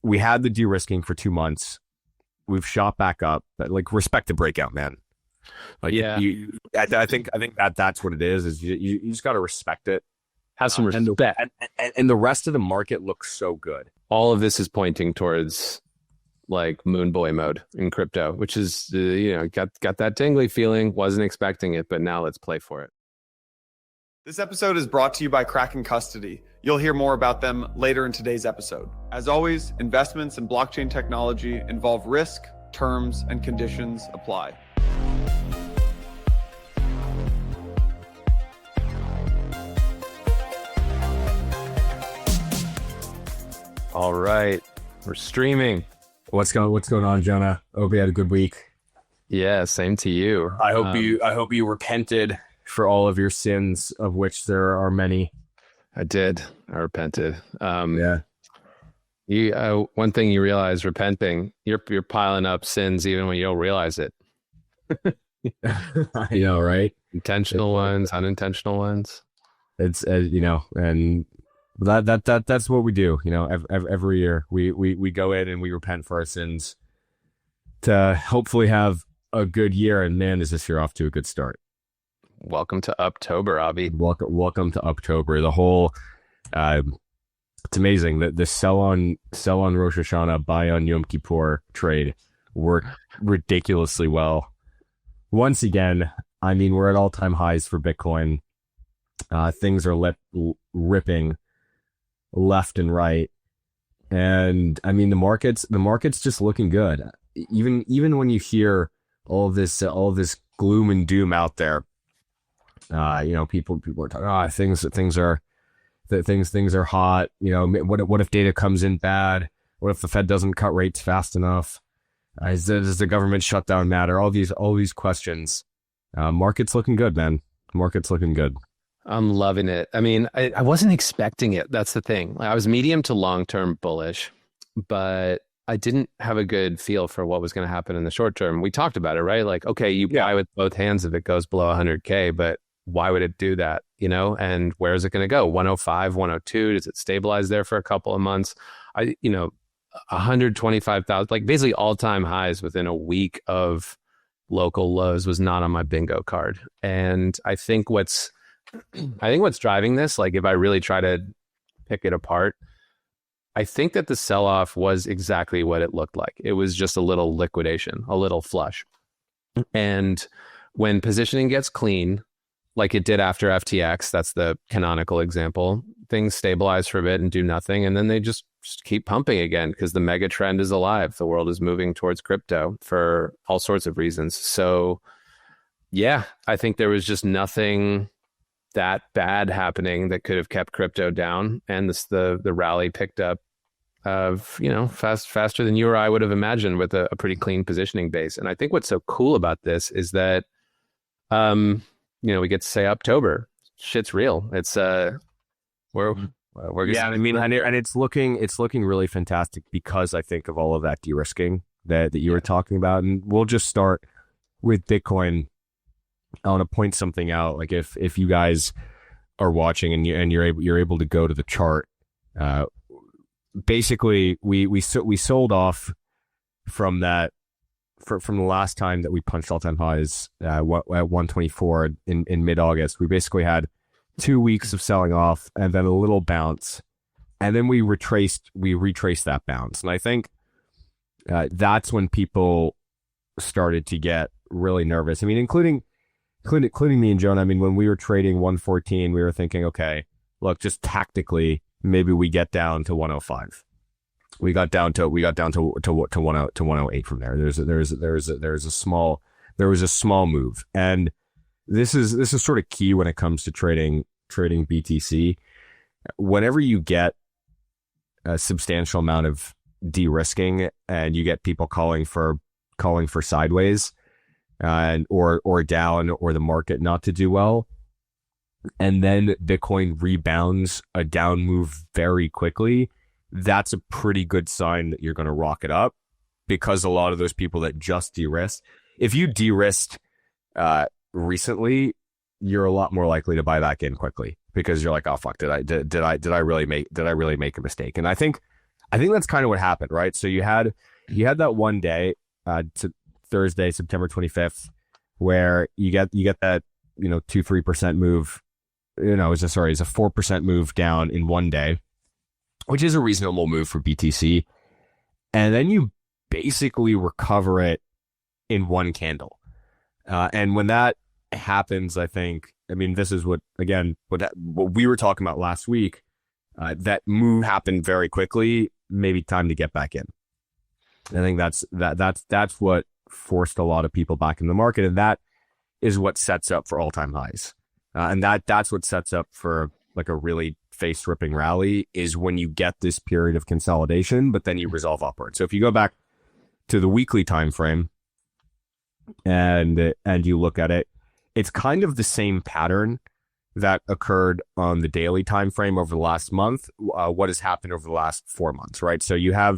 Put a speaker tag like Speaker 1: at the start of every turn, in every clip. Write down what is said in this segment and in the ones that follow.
Speaker 1: we had the de-risking for 2 months. We've shot back up, but like respect the breakout, man. Like,
Speaker 2: Yeah.
Speaker 1: I think that's what it is you just got to respect it.
Speaker 2: Have some respect.
Speaker 1: And the rest of the market looks so good.
Speaker 2: All of this is pointing towards like moon boy mode in crypto, which is, got that tingly feeling. Wasn't expecting it, but now let's play for it.
Speaker 3: This episode is brought to you by Kraken Custody. You'll hear more about them later in today's episode. As always, investments in blockchain technology involve risk, terms, and conditions apply.
Speaker 2: All right, we're streaming.
Speaker 1: What's going on, Jonah? Hope you had a good week.
Speaker 2: Yeah, same to you.
Speaker 1: I hope you repented for all of your sins, of which there are many.
Speaker 2: I did. I repented.
Speaker 1: Yeah.
Speaker 2: One thing you realize, repenting, you're piling up sins even when you don't realize it.
Speaker 1: I know, right?
Speaker 2: Intentional ones, unintentional ones.
Speaker 1: It's and that's what we do. Every year we go in and we repent for our sins to hopefully have a good year. And man, is this year off to a good start.
Speaker 2: Welcome to Uptober, Avi.
Speaker 1: Welcome to Uptober. The whole, it's amazing that the sell on Rosh Hashanah, buy on Yom Kippur trade worked ridiculously well. Once again, I mean, we're at all-time highs for Bitcoin. Things are ripping left and right, and I mean the market's just looking good. Even when you hear all this gloom and doom out there. People are talking, things are hot. What if data comes in bad? What if the Fed doesn't cut rates fast enough? Does the government shutdown matter? All these questions. Market's looking good, man. Market's looking good.
Speaker 2: I'm loving it. I mean, I wasn't expecting it. That's the thing. I was medium to long-term bullish, but I didn't have a good feel for what was going to happen in the short term. We talked about it, right? Like, okay, you buy with both hands if it goes below 100K, but why would it do that? And where is it going to go? 105, 102? Does it stabilize there for a couple of months? 125,000, like basically all-time highs within a week of local lows was not on my bingo card. And I think what's driving this, like if I really try to pick it apart, I think that the sell-off was exactly what it looked like. It was just a little liquidation, a little flush. And when positioning gets clean, like it did after FTX, that's the canonical example, things stabilize for a bit and do nothing. And then they just keep pumping again because the mega trend is alive. The world is moving towards crypto for all sorts of reasons. So yeah, I think there was just nothing that bad happening that could have kept crypto down. And the rally picked up faster than you or I would have imagined with a pretty clean positioning base. And I think what's so cool about this is that, we get to say Uptober. Shit's real. It's we're
Speaker 1: yeah. I mean, and it's looking really fantastic because I think of all of that de-risking that you were talking about, and we'll just start with Bitcoin. I want to point something out. Like if you guys are watching and you're able to go to the chart, basically we sold off from that. From the last time that we punched all-time highs at 124 in mid-August, we basically had 2 weeks of selling off and then a little bounce, and then we retraced that bounce. And I think that's when people started to get really nervous. I mean, including me and Jonah. I mean, when we were trading 114, we were thinking, okay, look, just tactically, maybe we get down to 105. We got down to 108 from there. There was a small move, and this is sort of key when it comes to trading BTC. Whenever you get a substantial amount of de-risking and you get people calling for sideways, or down, or the market not to do well, and then Bitcoin rebounds a down move very quickly, that's a pretty good sign that you're going to rock it up, because a lot of those people that just de-risked, if you de-risked recently, you're a lot more likely to buy back in quickly, because you're like, oh fuck, did I really make a mistake? And I think I think that's kind of what happened, right? So you had that one day, to Thursday, September 25th, where you get that 2-3% move. It's a 4% move down in one day, which is a reasonable move for BTC, and then you basically recover it in one candle. And when that happens, this is what we were talking about last week. That move happened very quickly. Maybe time to get back in. I think that's what forced a lot of people back in the market, and that is what sets up for all-time highs. And that's what sets up for like a really face-ripping rally, is when you get this period of consolidation, but then you resolve upward. So if you go back to the weekly time frame and you look at it, it's kind of the same pattern that occurred on the daily time frame over the last month. What has happened over the last 4 months, right? So you had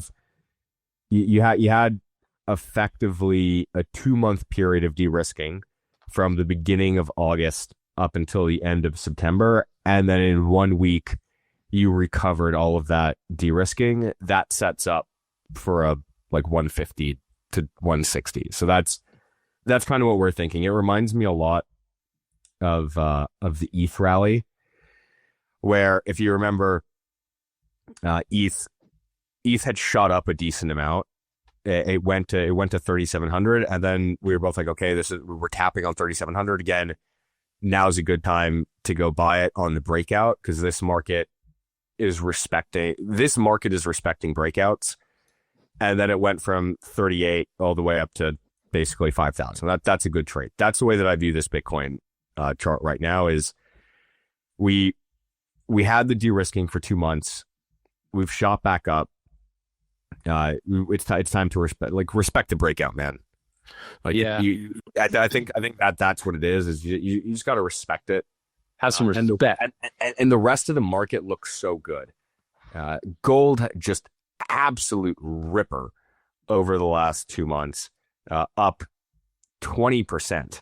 Speaker 1: effectively a 2-month period of de-risking from the beginning of August up until the end of September, and then in 1 week you recovered all of that de-risking. That sets up for a 150 to 160. So that's kind of what we're thinking. It reminds me a lot of the ETH rally, where, if you remember, ETH had shot up a decent amount. It went to 3,700, and then we were both like, okay, we're tapping on 3,700 again. Now's a good time to go buy it on the breakout, because this market is respecting breakouts. And then it went from 38 all the way up to basically 5,000. That's a good trade. That's the way that I view this Bitcoin chart right now. Is we had the de-risking for 2 months. We've shot back up. It's time to respect the breakout, man. I think that's what it is you just got to respect it.
Speaker 2: Have some respect.
Speaker 1: And the rest of the market looks so good. Gold, just absolute ripper over the last 2 months, up 20%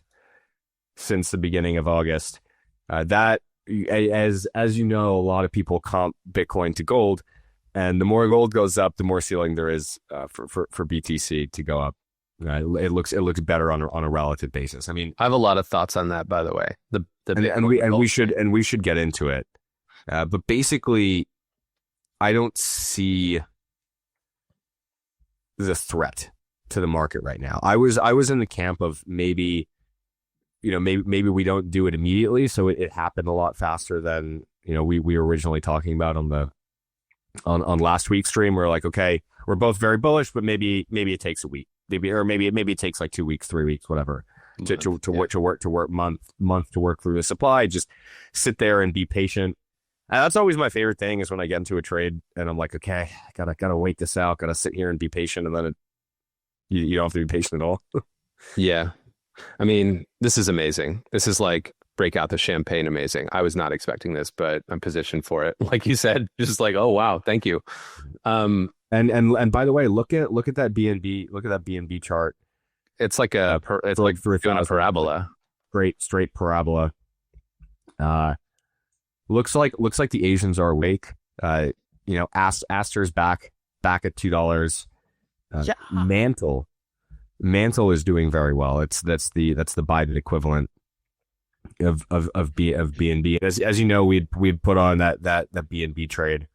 Speaker 1: since the beginning of August. That, as you know, a lot of people comp Bitcoin to gold, and the more gold goes up, the more ceiling there is for BTC to go up. It looks better on a relative basis. I mean,
Speaker 2: I have a lot of thoughts on that, by the way.
Speaker 1: We should get into it. But basically, I don't see the threat to the market right now. I was in the camp of maybe we don't do it immediately, so it happened a lot faster than we were originally talking about on last week's stream. We're like, okay, we're both very bullish, but maybe it takes a week. Maybe it takes like 2 weeks, 3 weeks, whatever, to work month to work through the supply. Just sit there and be patient. And that's always my favorite thing, is when I get into a trade and I'm like, okay, gotta wait this out, gotta sit here and be patient, and then you don't have to be patient at all.
Speaker 2: Yeah, I mean, this is amazing. This is like Breakout the champagne amazing. I was not expecting this, but I'm positioned for it. Like you said, just like, oh wow, thank you.
Speaker 1: And by the way, look at that BNB chart.
Speaker 2: It's like it's like doing a parabola.
Speaker 1: Great straight parabola. Looks like the Asians are awake. Aster's back at $2.
Speaker 2: Yeah.
Speaker 1: Mantle is doing very well. That's the Biden equivalent of BNB. As you know, we'd put on that BNB trade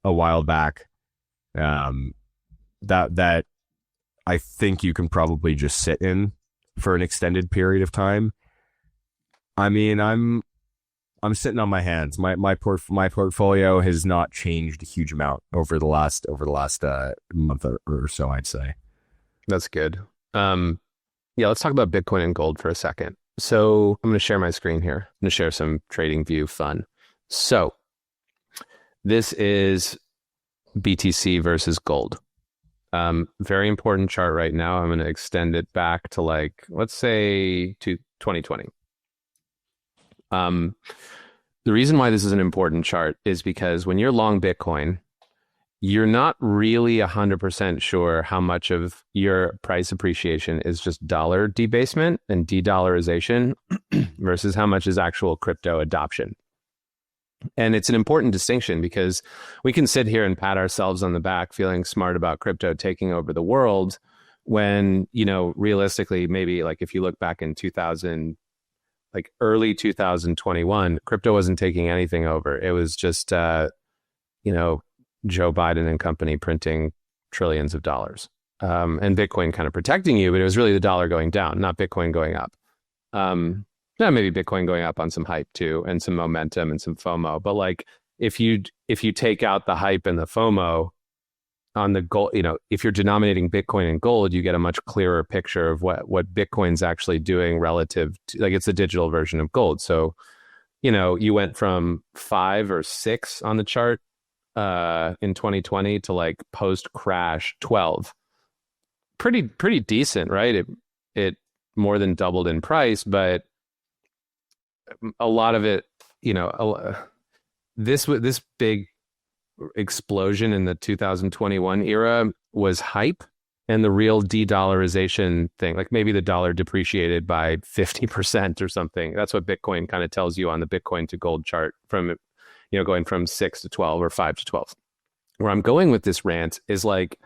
Speaker 1: a while back. That I think you can probably just sit in for an extended period of time. I mean, I'm sitting on my hands. My portfolio has not changed a huge amount over the last month or so, I'd say.
Speaker 2: That's good. Let's talk about Bitcoin and gold for a second. So I'm going to share my screen here. I'm going to share some trading view fun. So this is BTC versus gold. Very important chart right now. I'm going to extend it back to let's say to 2020. The reason why this is an important chart is because when you're long Bitcoin, you're not really 100% sure how much of your price appreciation is just dollar debasement and de-dollarization versus how much is actual crypto adoption. And it's an important distinction because we can sit here and pat ourselves on the back feeling smart about crypto taking over the world when, realistically, maybe like if you look back in 2000, like early 2021, crypto wasn't taking anything over. It was just, Joe Biden and company printing trillions of dollars, and Bitcoin kind of protecting you, but it was really the dollar going down, not Bitcoin going up. Maybe Bitcoin going up on some hype too, and some momentum and some FOMO. But like, if you take out the hype and the FOMO on the gold, if you're denominating Bitcoin in gold, you get a much clearer picture of what Bitcoin's actually doing relative to, like, it's a digital version of gold. So, you went from 5 or 6 on the chart in 2020 to like post crash 12. Pretty decent, right? It more than doubled in price, but a lot of it, this big explosion in the 2021 era was hype, and the real de-dollarization thing, like maybe the dollar depreciated by 50% or something. That's what Bitcoin kind of tells you on the Bitcoin to gold chart from, going from 6 to 12 or 5 to 12. Where I'm going with this rant is like,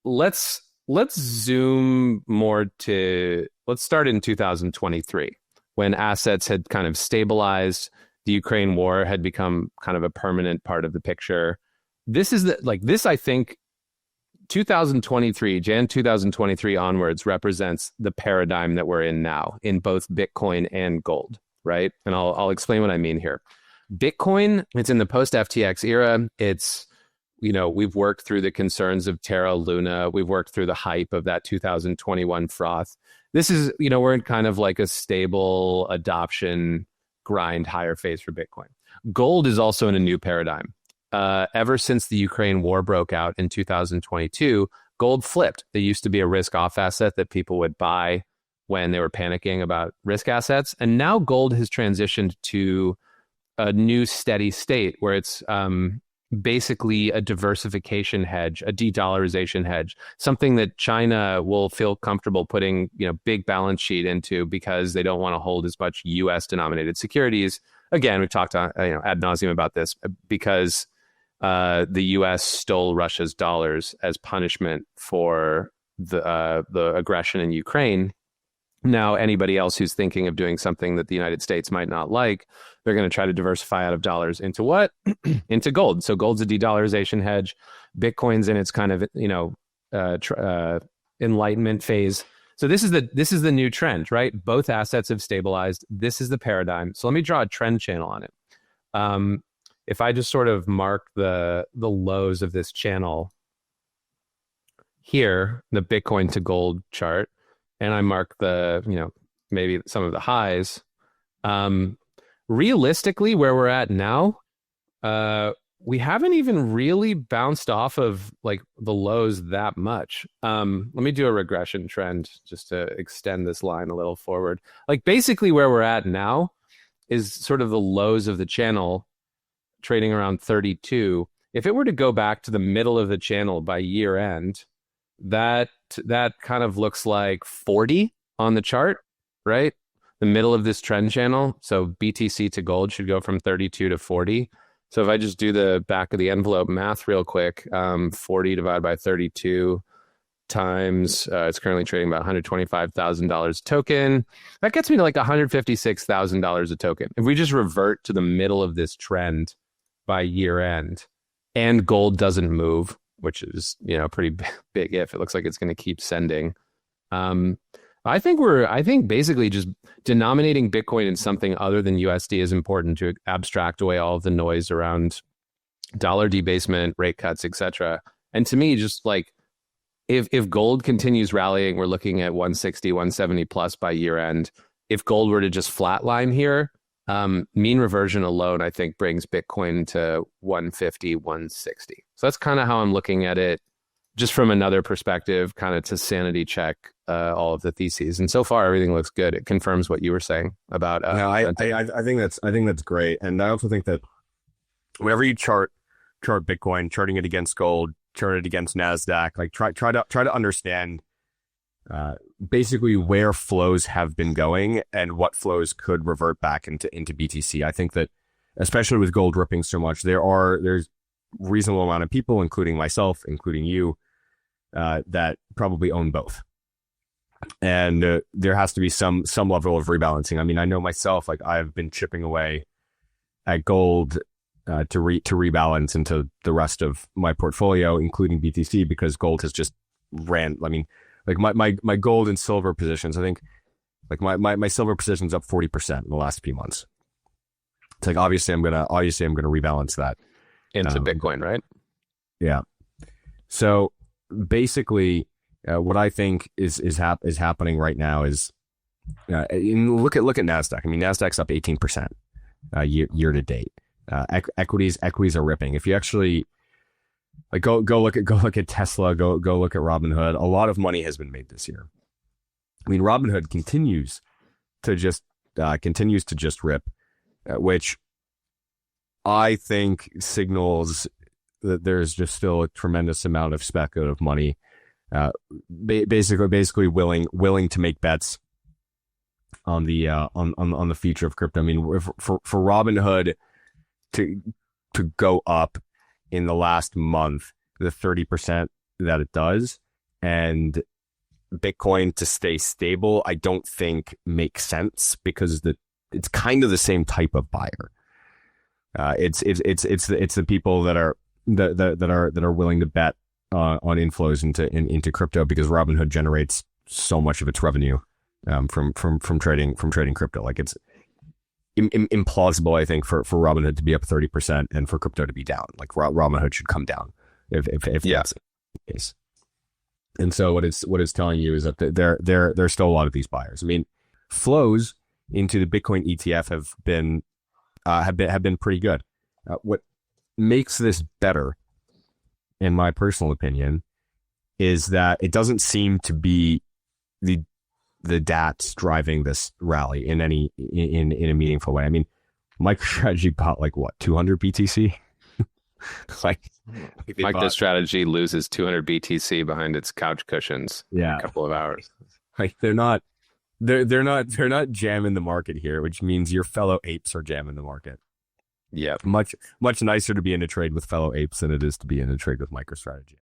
Speaker 2: let's zoom more to, let's start in 2023 when assets had kind of stabilized. The Ukraine war had become kind of a permanent part of the picture. I think 2023, Jan 2023 onwards represents the paradigm that we're in now in both Bitcoin and gold, right? And I'll explain what I mean here. Bitcoin, it's in the post-FTX era. It's, we've worked through the concerns of Terra Luna. We've worked through the hype of that 2021 froth. This is, we're in kind of like a stable adoption grind higher phase for Bitcoin. Gold is also in a new paradigm. Ever since the Ukraine war broke out in 2022, gold flipped. They used to be a risk off asset that people would buy when they were panicking about risk assets. And now gold has transitioned to a new steady state where it's basically a diversification hedge, a de-dollarization hedge, something that China will feel comfortable putting, big balance sheet into because they don't want to hold as much US denominated securities. Again, we've talked ad nauseum about this because the US stole Russia's dollars as punishment for the aggression in Ukraine. Now, anybody else who's thinking of doing something that the United States might not like, they're going to try to diversify out of dollars into what? Into gold. So gold's a de-dollarization hedge. Bitcoin's in its kind of, enlightenment phase. So this is the new trend, right? Both assets have stabilized. This is the paradigm. So let me draw a trend channel on it. If I just sort of mark the lows of this channel here, the Bitcoin to gold chart, and I mark the, maybe some of the highs, realistically, where we're at now, we haven't even really bounced off of like the lows that much. Let me do a regression trend just to extend this line a little forward. Like basically where we're at now is sort of the lows of the channel trading around 32. If it were to go back to the middle of the channel by year end, that kind of looks like 40 on the chart, right? The middle of this trend channel. So BTC to gold should go from 32 to 40. So if I just do the back of the envelope math real quick, 40 divided by 32 times, it's currently trading about $125,000 a token. That gets me to like $156,000 a token. If we just revert to the middle of this trend by year end and gold doesn't move, which is, pretty big if. It looks like it's going to keep sending. I think basically just denominating Bitcoin in something other than USD is important to abstract away all of the noise around dollar debasement, rate cuts, etc. And to me, just like if gold continues rallying, we're looking at 160, 170 plus by year end. If gold were to just flatline here, mean reversion alone, I think, brings Bitcoin to 150, 160. So that's kind of how I'm looking at it, just from another perspective, kind of to sanity check all of the theses. And so far, everything looks good. It confirms what you were saying about.
Speaker 1: No, I think that's great, and I also think that whenever you chart Bitcoin, charting it against gold, chart it against Nasdaq, like try to understand basically where flows have been going and what flows could revert back into BTC. I think that especially with gold ripping so much, there's reasonable amount of people, including myself, including you, that probably own both. And there has to be some level of rebalancing. I mean, I know myself, like I've been chipping away at gold to rebalance into the rest of my portfolio, including BTC, because gold has just ran. I mean, like my gold and silver positions, I think like my silver position's up 40% in the last few months. It's like obviously I'm gonna rebalance that
Speaker 2: into Bitcoin, right?
Speaker 1: Yeah. So basically, what I think is happening right now is look at Nasdaq. I mean, Nasdaq's up 18% year to date. Equities are ripping. If you actually like go look at Tesla, go look at Robinhood. A lot of money has been made this year. I mean, Robinhood continues to just rip, which I think signals that there's just still a tremendous amount of speculative money, basically willing to make bets on the future of crypto. I mean, for Robinhood to go up in the last month, the 30% that it does, and Bitcoin to stay stable, I don't think makes sense because it's kind of the same type of buyer. It's the people that are willing to bet on inflows into crypto, because Robinhood generates so much of its revenue from trading crypto. Like it's implausible, I think, for Robinhood to be up 30% and for crypto to be down. Like Robinhood should come down if that's the case. And so what it's telling you is that there's still a lot of these buyers. I mean, flows into the Bitcoin ETF have been pretty good. What makes this better, in my personal opinion, is that it doesn't seem to be the DATs driving this rally in a meaningful way. I mean, MicroStrategy bought like what, 200 BTC?
Speaker 2: MicroStrategy loses 200 BTC behind its couch cushions in a couple of hours.
Speaker 1: Like they're not jamming the market here, which means your fellow apes are jamming the market.
Speaker 2: Yeah,
Speaker 1: much nicer to be in a trade with fellow apes than it is to be in a trade with MicroStrategy.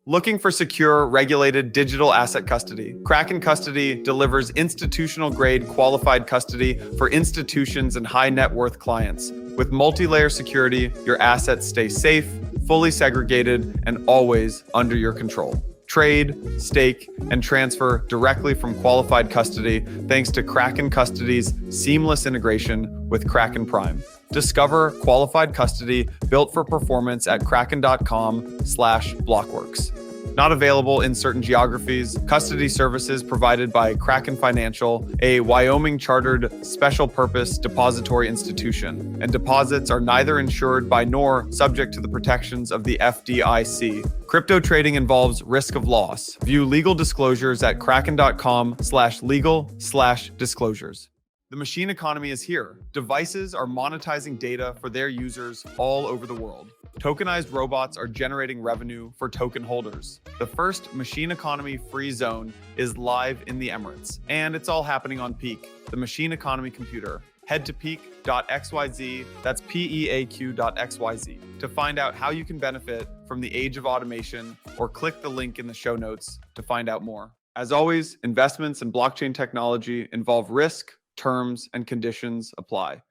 Speaker 3: Looking for secure, regulated digital asset custody? Kraken Custody delivers institutional-grade qualified custody for institutions and high net worth clients. With multi-layer security, your assets stay safe, fully segregated, and always under your control. Trade, stake, and transfer directly from qualified custody thanks to Kraken Custody's seamless integration with Kraken Prime. Discover qualified custody built for performance at kraken.com/blockworks. Not available in certain geographies. Custody services provided by Kraken Financial, a Wyoming-chartered special purpose depository institution, and deposits are neither insured by nor subject to the protections of the FDIC. Crypto trading involves risk of loss. View legal disclosures at kraken.com/legal/disclosures. The machine economy is here. Devices are monetizing data for their users all over the world. Tokenized robots are generating revenue for token holders. The first machine economy free zone is live in the Emirates, and it's all happening on Peaq, the machine economy computer. Head to peaq.xyz, that's peaq.xyz, to find out how you can benefit from the age of automation, or click the link in the show notes to find out more. As always, investments in blockchain technology involve risk, terms, and conditions apply.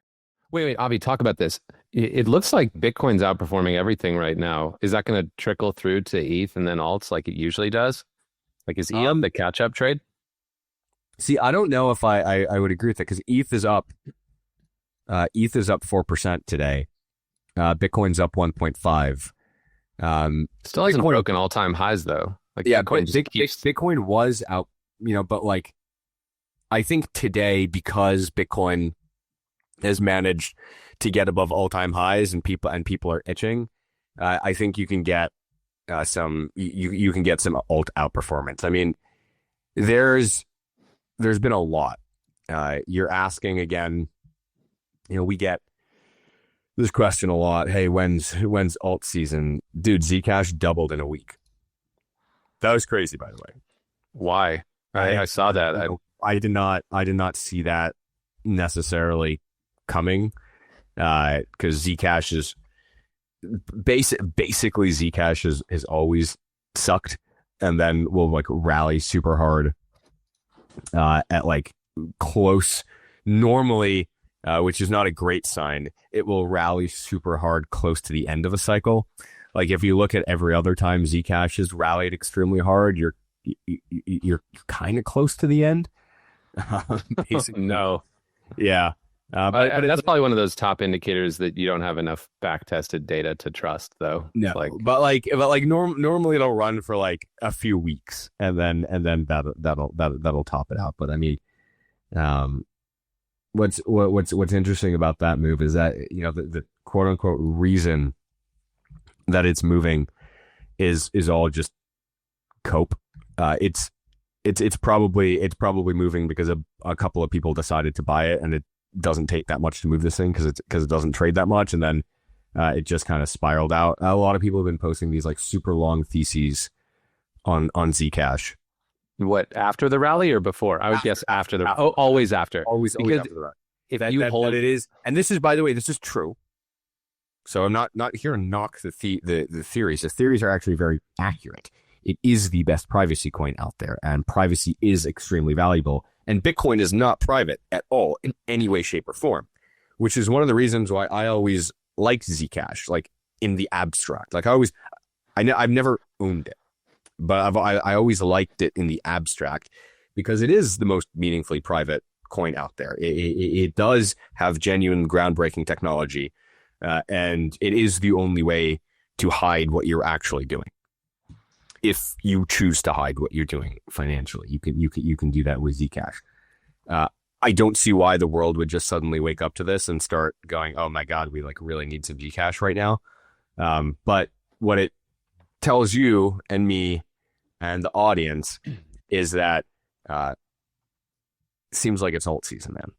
Speaker 2: Wait, Avi, talk about this. It looks like Bitcoin's outperforming everything right now. Is that going to trickle through to ETH and then alts like it usually does? Like, is ETH the catch-up trade?
Speaker 1: See, I don't know if I would agree with that, because ETH is up. ETH is up 4% today. Bitcoin's up 1.5.
Speaker 2: Still hasn't broken all-time highs, though. Like,
Speaker 1: yeah,
Speaker 2: Bitcoin
Speaker 1: was out, but like, I think today, because Bitcoin has managed to get above all-time highs and people are itching, I think you can get some alt outperformance. I mean, there's been a lot. You're asking again, we get this question a lot. Hey, when's alt season? Dude, Zcash doubled in a week. That was crazy, by the way.
Speaker 2: Why? I saw that.
Speaker 1: I did not see that necessarily coming. because Zcash is basically Zcash has always sucked, and then will like rally super hard at like close normally, which is not a great sign. It will rally super hard close to the end of a cycle. Like if you look at every other time Zcash has rallied extremely hard, you're kind of close to the end. Basically.
Speaker 2: No.
Speaker 1: Yeah.
Speaker 2: But that's probably one of those top indicators that you don't have enough back-tested data to trust, though.
Speaker 1: No, normally it'll run for like a few weeks, and then that'll top it out. But I mean, what's interesting about that move is that the quote unquote reason that it's moving is all just cope. It's probably moving because a couple of people decided to buy it, and it doesn't take that much to move this thing because it doesn't trade that much, and then it just kind of spiraled out. A lot of people have been posting these like super long theses on Zcash.
Speaker 2: What, after the rally or before? I would guess after the. Oh, always after.
Speaker 1: Always after the rally.
Speaker 2: If you hold
Speaker 1: it is, and this is, by the way, this is true. So I'm not here to knock the theories. The theories are actually very accurate. It is the best privacy coin out there, and privacy is extremely valuable. And Bitcoin is not private at all in any way, shape, or form, which is one of the reasons why I always liked Zcash, like in the abstract. Like I've never owned it, but I always liked it in the abstract because it is the most meaningfully private coin out there. It does have genuine groundbreaking technology, and it is the only way to hide what you're actually doing. If you choose to hide what you're doing financially, you can do that with Zcash. I don't see why the world would just suddenly wake up to this and start going, "Oh my God, we like really need some Zcash right now." But what it tells you and me and the audience is that seems like it's alt season, man.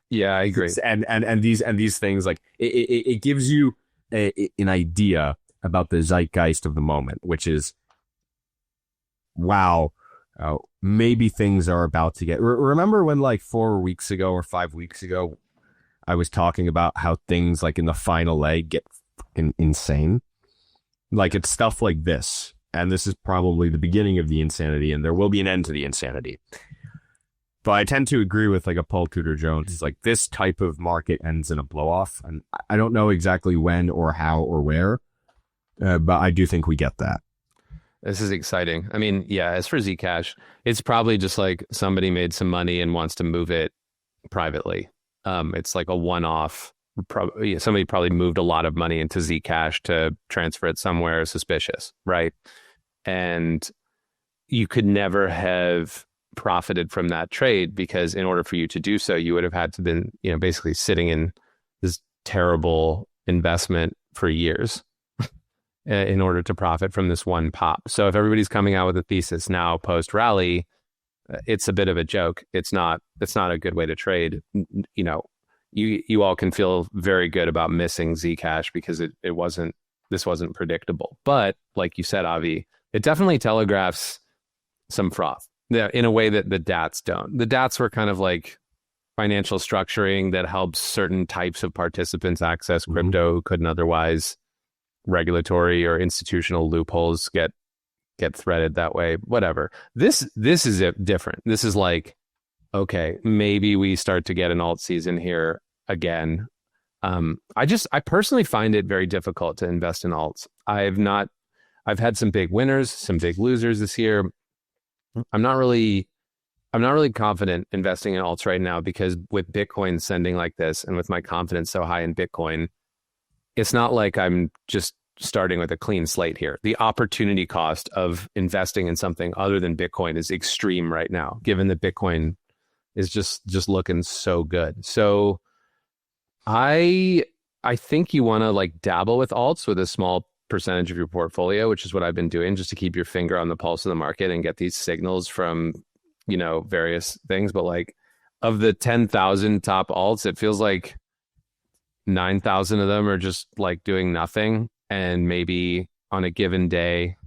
Speaker 2: Yeah, I agree.
Speaker 1: And these things, like it gives you an idea about the zeitgeist of the moment, which is, wow, maybe things are about to get. Remember when like 4 weeks ago or 5 weeks ago, I was talking about how things like in the final leg get fucking insane? Like it's stuff like this. And this is probably the beginning of the insanity, and there will be an end to the insanity. But I tend to agree with like a Paul Tudor Jones. It's like this type of market ends in a blow off. And I don't know exactly when or how or where, but I do think we get that.
Speaker 2: This is exciting. I mean, yeah, as for Zcash, it's probably just like somebody made some money and wants to move it privately. It's like a one-off. Somebody probably moved a lot of money into Zcash to transfer it somewhere suspicious, right? And you could never have profited from that trade because in order for you to do so, you would have had to been, basically sitting in this terrible investment for years in order to profit from this one pop. So if everybody's coming out with a thesis now post rally, it's a bit of a joke. It's not a good way to trade. You all can feel very good about missing Zcash because this wasn't predictable. But like you said, Avi, it definitely telegraphs some froth in a way that the DATs don't. The DATs were kind of like financial structuring that helps certain types of participants access crypto who couldn't otherwise. Regulatory or institutional loopholes get threaded that way. Whatever. This is different. This is like, okay, maybe we start to get an alt season here again. I personally find it very difficult to invest in alts. I've had some big winners, some big losers this year. I'm not really confident investing in alts right now because with Bitcoin sending like this and with my confidence so high in Bitcoin, it's not like I'm just starting with a clean slate here. The opportunity cost of investing in something other than Bitcoin is extreme right now, given that Bitcoin is just looking so good. So I think you want to like dabble with alts with a small percentage of your portfolio, which is what I've been doing just to keep your finger on the pulse of the market and get these signals from, various things. But like of the 10,000 top alts, it feels like 9,000 of them are just like doing nothing. And maybe on a given day,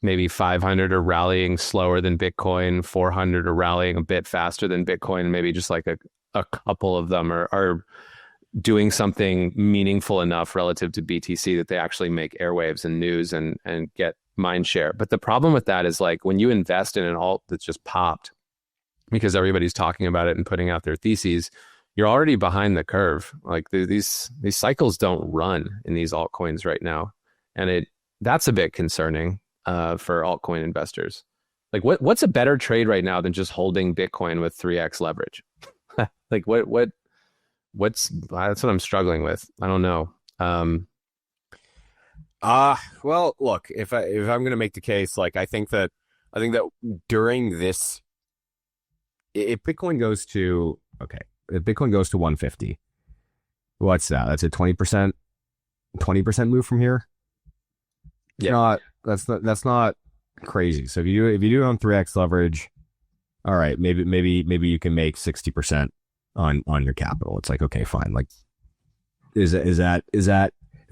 Speaker 2: maybe 500 are rallying slower than Bitcoin, 400 are rallying a bit faster than Bitcoin, maybe just like a couple of them are doing something meaningful enough relative to BTC that they actually make airwaves and news and get mind share. But the problem with that is like when you invest in an alt that's just popped because everybody's talking about it and putting out their theses, you're already behind the curve. Like these cycles don't run in these altcoins right now. And that's a bit concerning for altcoin investors. Like what's a better trade right now than just holding Bitcoin with 3x leverage? Like that's what I'm struggling with. I don't know.
Speaker 1: Well, look, if I'm going to make the case, like I think that during this, if Bitcoin goes to 150, what's that? That's a 20% move from here.
Speaker 2: Yeah.
Speaker 1: That's not crazy. So if you do it on 3x leverage, all right, maybe you can make 60% on your capital. It's like, okay, fine. Like, is that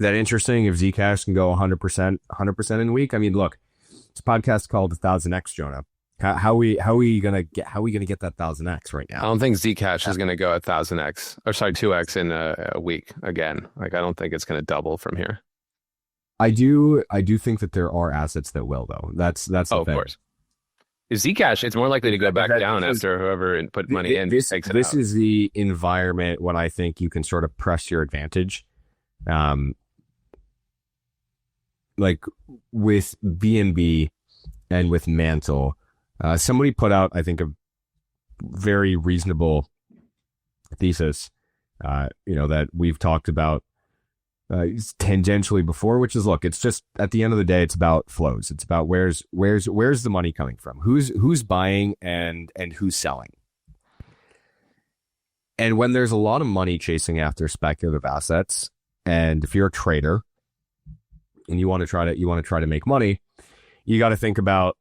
Speaker 1: interesting? If Zcash can go 100% in a week? I mean, look, this podcast called 1000x, Jonah. How are we gonna get that 1000x right now?
Speaker 2: I don't think Zcash is gonna go 1000x or 2x in a week again. Like I don't think it's gonna double from here.
Speaker 1: I do think that there are assets that will though. That's the thing. Of
Speaker 2: course. If Zcash, it's more likely to go back down after whoever put money in takes it out.
Speaker 1: This is the environment when I think you can sort of press your advantage. Like with BNB and with Mantle, somebody put out, I think, a very reasonable thesis, that we've talked about tangentially before, which is, look, it's just at the end of the day, it's about flows. It's about where's the money coming from, who's buying and who's selling. And when there's a lot of money chasing after speculative assets, and if you're a trader and you want to try to make money, you got to think about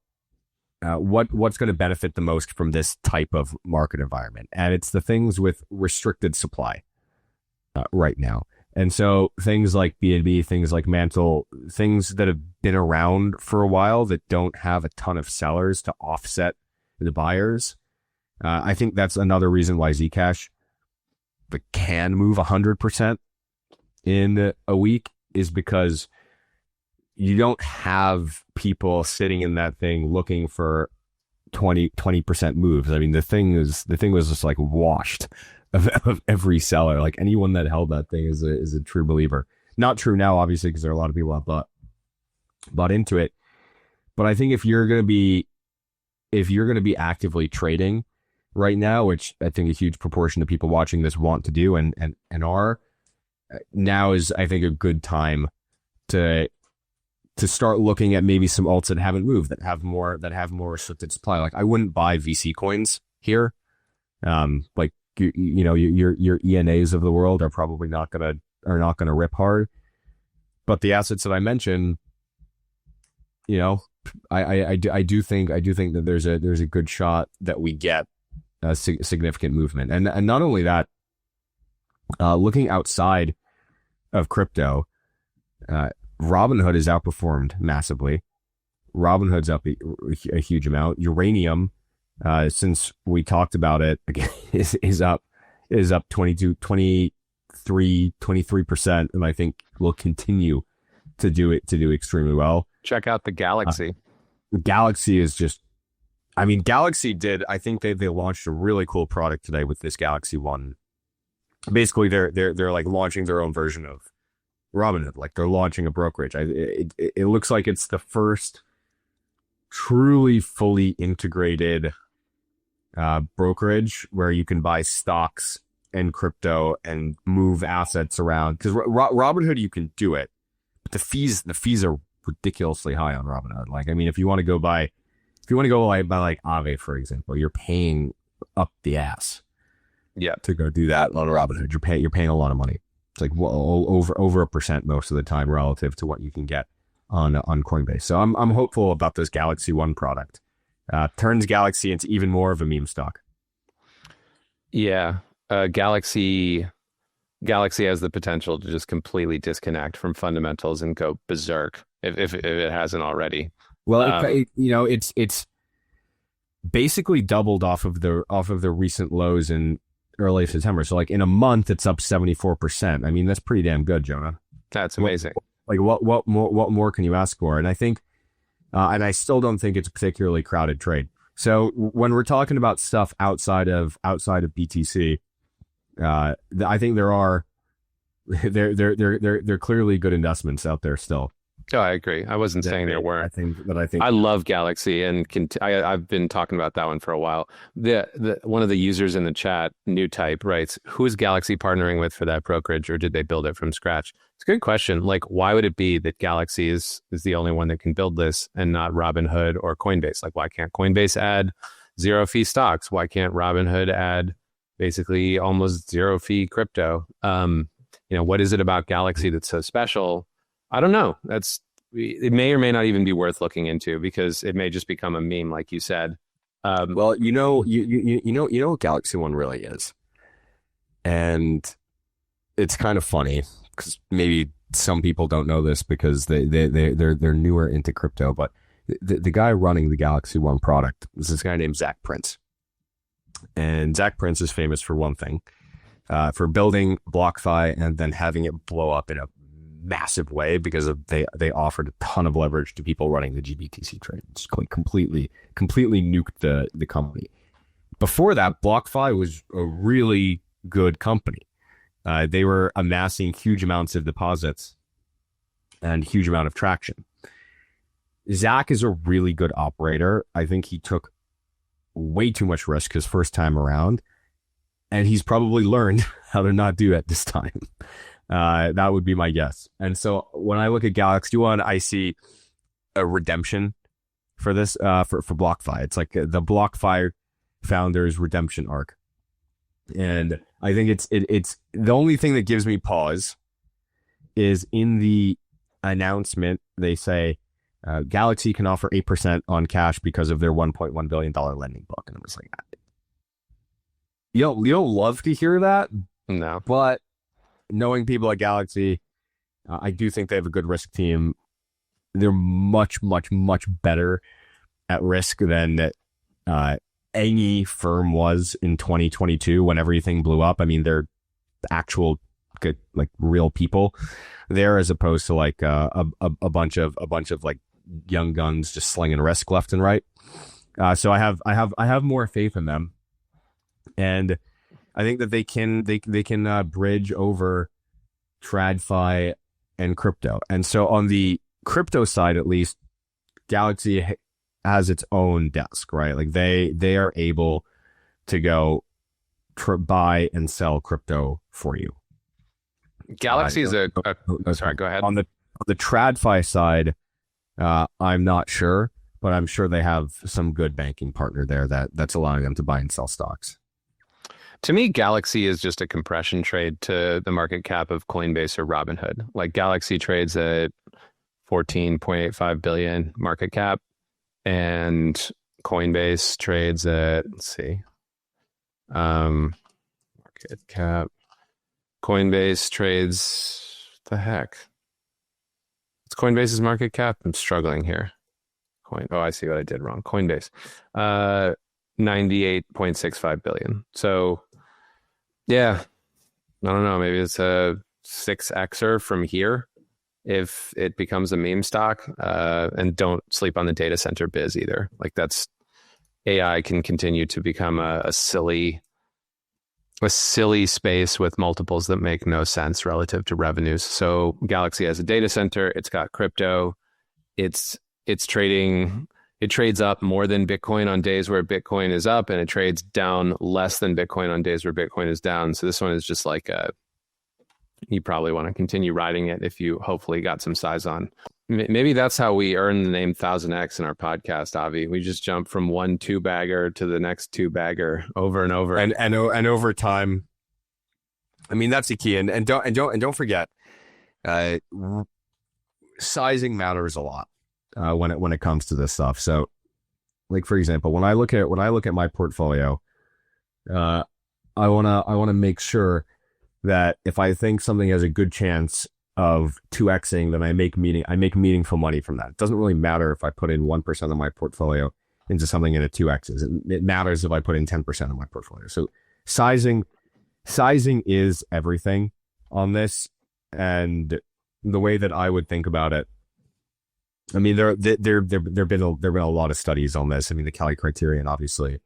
Speaker 1: what's going to benefit the most from this type of market environment. And it's the things with restricted supply right now. And so things like BNB, things like Mantle, things that have been around for a while that don't have a ton of sellers to offset the buyers. I think that's another reason why Zcash can move 100% in a week, is because you don't have people sitting in that thing looking for 20% moves. I mean, the thing was just like washed of every seller. Like anyone that held that thing is a true believer. Not true now, obviously, because there are a lot of people that bought into it. But I think if you're going to be actively trading right now, which I think a huge proportion of people watching this want to do and are, now is, I think, a good time to start looking at maybe some alts that haven't moved, that have more restricted supply. Like I wouldn't buy VC coins here. Like your ENAs of the world are probably not gonna rip hard. But the assets that I mentioned, I do think that there's a good shot that we get a significant movement. And not only that, looking outside of crypto, Robinhood has outperformed massively. Robinhood's up a huge amount. Uranium, since we talked about it, again, is up 23%, and I think will continue to do extremely well.
Speaker 2: Check out the Galaxy.
Speaker 1: Galaxy is just, I mean, Galaxy did, I think they launched a really cool product today with this Galaxy One. Basically, they're like launching their own version of Robinhood. Like they're launching a brokerage. It looks like it's the first truly fully integrated brokerage where you can buy stocks and crypto and move assets around. Because Robinhood, you can do it, but the fees are ridiculously high on Robinhood. Like, I mean, if you want to go buy like Aave, for example, you're paying up the ass.
Speaker 2: Yeah,
Speaker 1: to go do that on Robinhood, you're paying a lot of money. It's like over 1% most of the time relative to what you can get on Coinbase. So I'm hopeful about this Galaxy One product. Turns Galaxy into even more of a meme stock.
Speaker 2: Yeah, Galaxy has the potential to just completely disconnect from fundamentals and go berserk if it hasn't already.
Speaker 1: Well, it's basically doubled off of the recent lows in early September. So like in a month, it's up 74%. I mean, that's pretty damn good, Jonah.
Speaker 2: That's amazing.
Speaker 1: What more can you ask for? And I think, and I still don't think it's a particularly crowded trade. So when we're talking about stuff outside of BTC, I think there clearly good investments out there still.
Speaker 2: Oh, I agree. I wasn't saying there weren't.
Speaker 1: I think
Speaker 2: I love Galaxy, and I've been talking about that one for a while. One of the users in the chat, New Type, writes, "Who is Galaxy partnering with for that brokerage, or did they build it from scratch?" It's a good question. Like, why would it be that Galaxy is the only one that can build this and not Robinhood or Coinbase? Like, why can't Coinbase add zero fee stocks? Why can't Robinhood add basically almost zero fee crypto? What is it about Galaxy that's so special? I don't know. It may or may not even be worth looking into, because it may just become a meme, like you said.
Speaker 1: Well, you know what Galaxy One really is, and it's kind of funny because maybe some people don't know this because they're newer into crypto. But the guy running the Galaxy One product is this guy named Zach Prince, and Zach Prince is famous for one thing, for building BlockFi and then having it blow up in a massive way because they offered a ton of leverage to people running the GBTC trade. It's completely nuked the company. Before that, BlockFi was a really good company. They were amassing huge amounts of deposits and huge amount of traction. Zach is a really good operator. I think he took way too much risk his first time around, and he's probably learned how to not do it this time. That would be my guess. And so when I look at Galaxy One, I see a redemption for this, for BlockFi. It's like the BlockFi founders redemption arc. And I think it's the only thing that gives me pause is in the announcement, they say, Galaxy can offer 8% on cash because of their $1.1 billion lending book. And I'm just like, you don't love to hear that.
Speaker 2: No,
Speaker 1: but knowing people at Galaxy, I do think they have a good risk team. They're much, much, much better at risk than any firm was in 2022 when everything blew up. I mean, they're actual good, like real people there, as opposed to like a bunch of like young guns just slinging risk left and right. So I have more faith in them, and I think that they can bridge over TradFi and crypto. And so on the crypto side, at least, Galaxy has its own desk, right? Like they are able to go buy and sell crypto for you.
Speaker 2: Galaxy is sorry, go ahead.
Speaker 1: On the TradFi side, I'm not sure, but I'm sure they have some good banking partner there that's allowing them to buy and sell stocks.
Speaker 2: To me, Galaxy is just a compression trade to the market cap of Coinbase or Robinhood. Like, Galaxy trades at 14.85 billion market cap, and Coinbase trades at, market cap. Coinbase trades, what the heck? It's Coinbase's market cap. I'm struggling here. I see what I did wrong. Coinbase, 98.65 billion. So, yeah, I don't know. Maybe it's a 6xer from here if it becomes a meme stock. And don't sleep on the data center biz either. Like, that's AI can continue to become a silly space with multiples that make no sense relative to revenues. So Galaxy has a data center. It's got crypto. It's trading. It trades up more than Bitcoin on days where Bitcoin is up, and it trades down less than Bitcoin on days where Bitcoin is down. So this one is just like you probably want to continue riding it if you hopefully got some size on. Maybe that's how we earn the name 1000X in our podcast, Avi. We just jump from one 2-bagger to the next 2-bagger over and over.
Speaker 1: And over time. I mean, that's the key. And don't forget, sizing matters a lot. When it comes to this stuff. So, like, for example, when I look at my portfolio, I wanna make sure that if I think something has a good chance of 2xing, then I make meaningful money from that. It doesn't really matter if I put in 1% of my portfolio into something and it 2x's. It matters if I put in 10% of my portfolio. So sizing sizing is everything on this. And the way that I would think about it, I mean, there've been a lot of studies on this. I mean, the Cali criterion obviously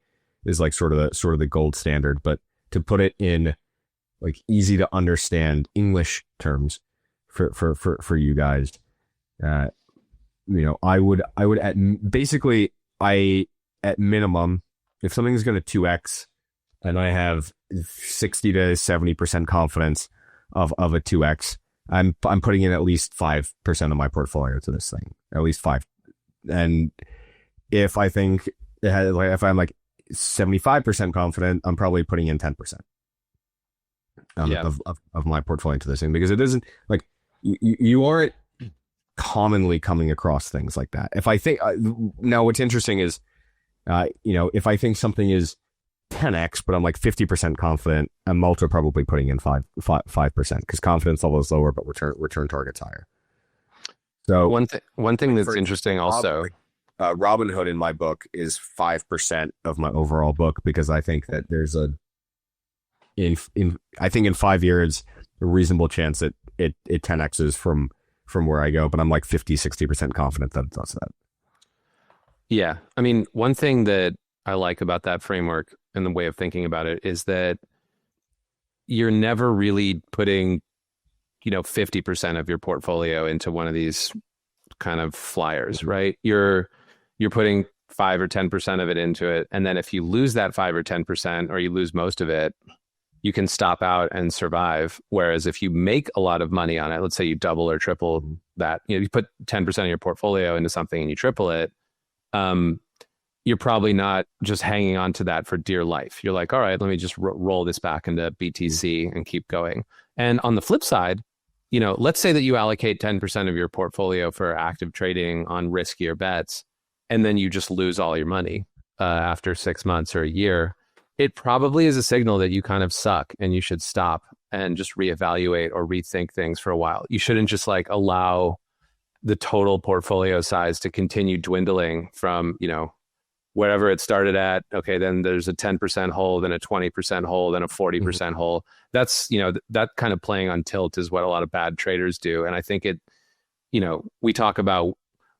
Speaker 1: is like sort of the gold standard, but to put it in like easy to understand English terms for you guys, I would at minimum, if something's going to 2x and I have 60 to 70% confidence of a 2x, I'm putting in at least 5% of my portfolio to this thing, at least 5. And if I think if I'm like 75% confident, I'm probably putting in 10% of my portfolio into this thing, because it isn't like you aren't commonly coming across things like that. If I think now, what's interesting is, if I think something is 10x, but I'm like 50% confident, I'm also probably putting in 5% because confidence level is lower, but return target's higher. So
Speaker 2: one thing that's interesting also,
Speaker 1: Robinhood in my book is 5% of my overall book, because I think that there's I think in 5 years a reasonable chance that it 10x's from where I go, but I'm like 50-60% confident that it does that.
Speaker 2: Yeah, I mean, one thing that I like about that framework and the way of thinking about it is that you're never really putting, 50% of your portfolio into one of these kind of flyers, right? You're putting 5 or 10% of it into it. And then if you lose that 5 or 10%, or you lose most of it, you can stop out and survive. Whereas if you make a lot of money on it, let's say you double or triple that, you put 10% of your portfolio into something and you triple it, you're probably not just hanging on to that for dear life. You're like, all right, let me just roll this back into BTC and keep going. And on the flip side, let's say that you allocate 10% of your portfolio for active trading on riskier bets, and then you just lose all your money after 6 months or a year. It probably is a signal that you kind of suck and you should stop and just reevaluate or rethink things for a while. You shouldn't just like allow the total portfolio size to continue dwindling from, wherever it started at. Okay, then there's a 10% hole, then a 20% hole, then a 40% hole. That's, that kind of playing on tilt is what a lot of bad traders do. And I think we talk about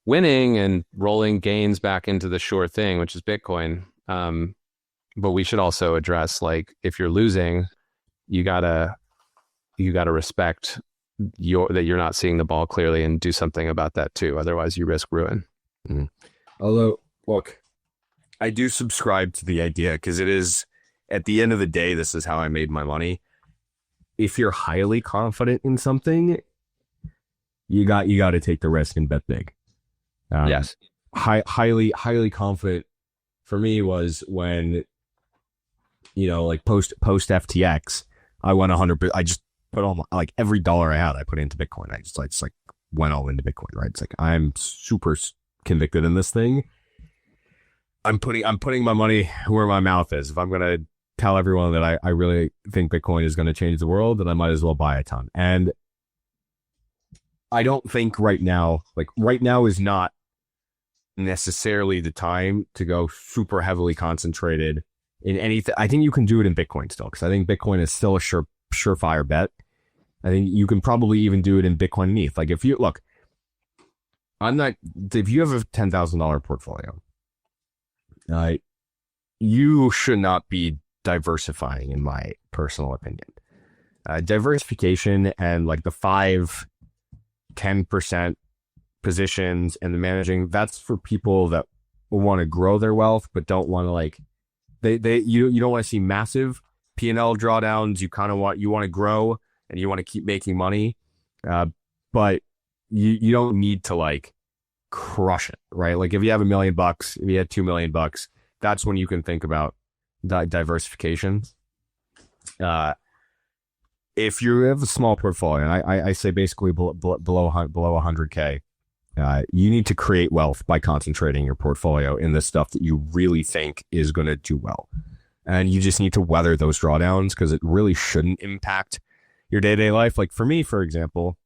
Speaker 2: winning and rolling gains back into the sure thing, which is Bitcoin. But we should also address, like, if you're losing, you gotta respect that you're not seeing the ball clearly and do something about that too. Otherwise you risk ruin.
Speaker 1: Although, look, I do subscribe to the idea, because it is, at the end of the day, this is how I made my money. If you're highly confident in something, you got to take the risk and bet big.
Speaker 2: Yes.
Speaker 1: Highly confident for me was when, like post FTX, I went 100%. I just put all like every dollar I had, I put into Bitcoin. I just like went all into Bitcoin, right? It's like, I'm super convicted in this thing. I'm putting my money where my mouth is. If I'm going to tell everyone that I really think Bitcoin is going to change the world, then I might as well buy a ton. And I don't think right now is not necessarily the time to go super heavily concentrated in anything. I think you can do it in Bitcoin still, because I think Bitcoin is still a surefire bet. I think you can probably even do it in Bitcoin and ETH. Like, if you have a $10,000 portfolio, you should not be diversifying, in my personal opinion. Diversification and like the 5-10% positions and the managing, that's for people that want to grow their wealth but don't want to you don't want to see massive P&L drawdowns. You want to grow and you want to keep making money, but you don't need to crush it, right? Like, if you have $1 million, if you had $2 million, that's when you can think about diversification. If you have a small portfolio, and I say basically below 100K, you need to create wealth by concentrating your portfolio in the stuff that you really think is going to do well. And you just need to weather those drawdowns, because it really shouldn't impact your day-to-day life. Like, for me, for example,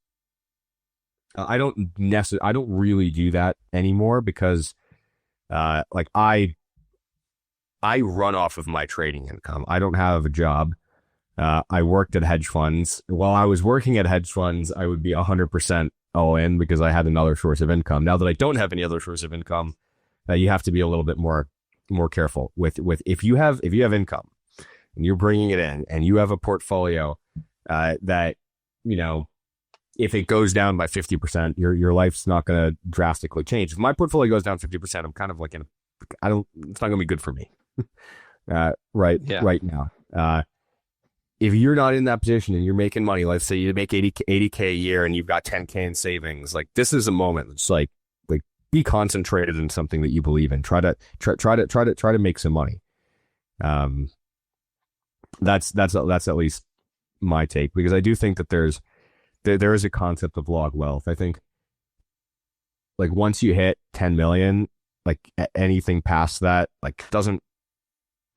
Speaker 1: I don't really do that anymore, because I run off of my trading income. I don't have a job. I worked at hedge funds. While I was working at hedge funds, I would be 100% all in because I had another source of income. Now that I don't have any other source of income, you have to be a little bit more careful with if you have income and you're bringing it in and you have a portfolio that, you know, if it goes down by 50%, your life's not going to drastically change. If my portfolio goes down 50%, I'm kind of like it's not going to be good for me. Right now. If you're not in that position and you're making money, let's say you make 80K a year and you've got 10K in savings, like this is a moment. It's like be concentrated in something that you believe in. Try to make some money. That's at least my take, because I do think that there is a concept of log wealth. I think like once you hit 10 million, like anything past that, like doesn't,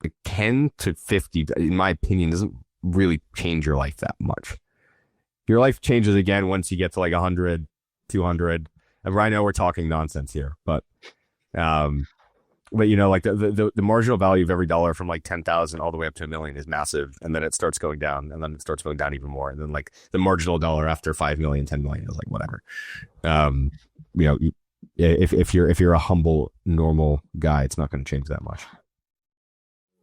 Speaker 1: like 10 to 50, in my opinion, doesn't really change your life that much. Your life changes again once you get to like 100, 200. And I know we're talking nonsense here, but you know, like the marginal value of every dollar from like 10,000 all the way up to $1 million is massive. And then it starts going down, and then it starts going down even more. And then like the marginal dollar after 5 million, 10 million is like whatever. You know, if you're a humble, normal guy, it's not going to change that much.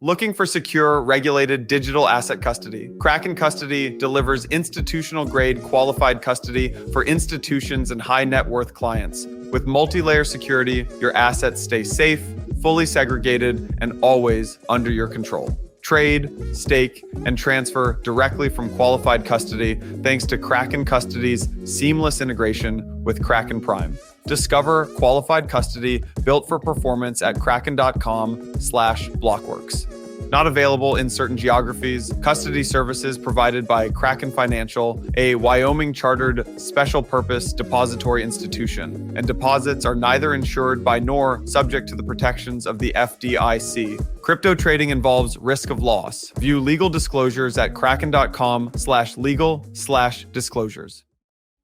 Speaker 3: Looking for secure, regulated digital asset custody? Kraken Custody delivers institutional-grade qualified custody for institutions and high net worth clients. With multi-layer security, your assets stay safe, fully segregated, and always under your control. Trade, stake, and transfer directly from qualified custody thanks to Kraken Custody's seamless integration with Kraken Prime. Discover qualified custody built for performance at kraken.com/blockworks. Not available in certain geographies. Custody services provided by Kraken Financial, a Wyoming-chartered special purpose depository institution, and deposits are neither insured by nor subject to the protections of the FDIC. Crypto trading involves risk of loss. View legal disclosures at kraken.com/legal/disclosures.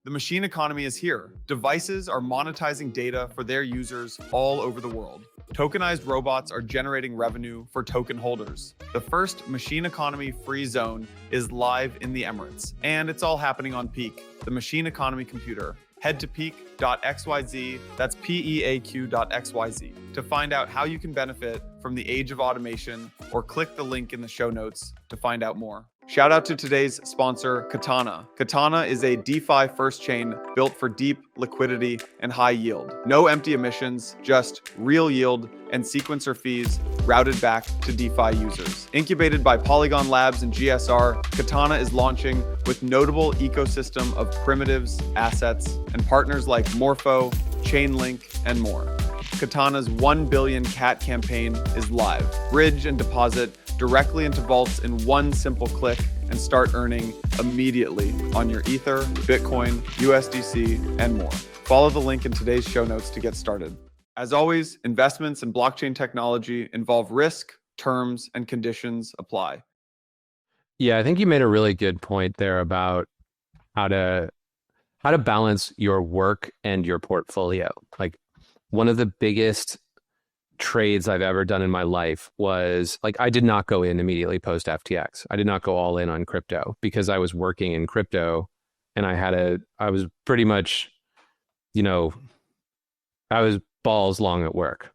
Speaker 3: The machine economy is here. Devices are monetizing data for their users all over the world. Tokenized robots are generating revenue for token holders. The first machine economy free zone is live in the Emirates, and it's all happening on Peaq, the machine economy computer. Head to peaq.xyz, that's peaq.xyz, to find out how you can benefit from the age of automation, or click the link in the show notes to find out more. Shout out to today's sponsor, Katana. Katana is a DeFi first chain built for deep liquidity and high yield. No empty emissions, just real yield and sequencer fees routed back to DeFi users. Incubated by Polygon Labs and GSR, Katana is launching with notable ecosystem of primitives, assets, and partners like Morpho, Chainlink, and more. Katana's 1 billion cat campaign is live. Bridge and deposit directly into vaults in one simple click and start earning immediately on your Ether, Bitcoin, USDC, and more. Follow the link in today's show notes to get started. As always, investments in blockchain technology involve risk, terms, and conditions apply.
Speaker 2: Yeah, I think you made a really good point there about how to balance your work and your portfolio. Like, one of the biggest trades I've ever done in my life was, like, I did not go in immediately post FTX. I did not go all in on crypto because I was working in crypto, and I was pretty much, you know, I was balls long at work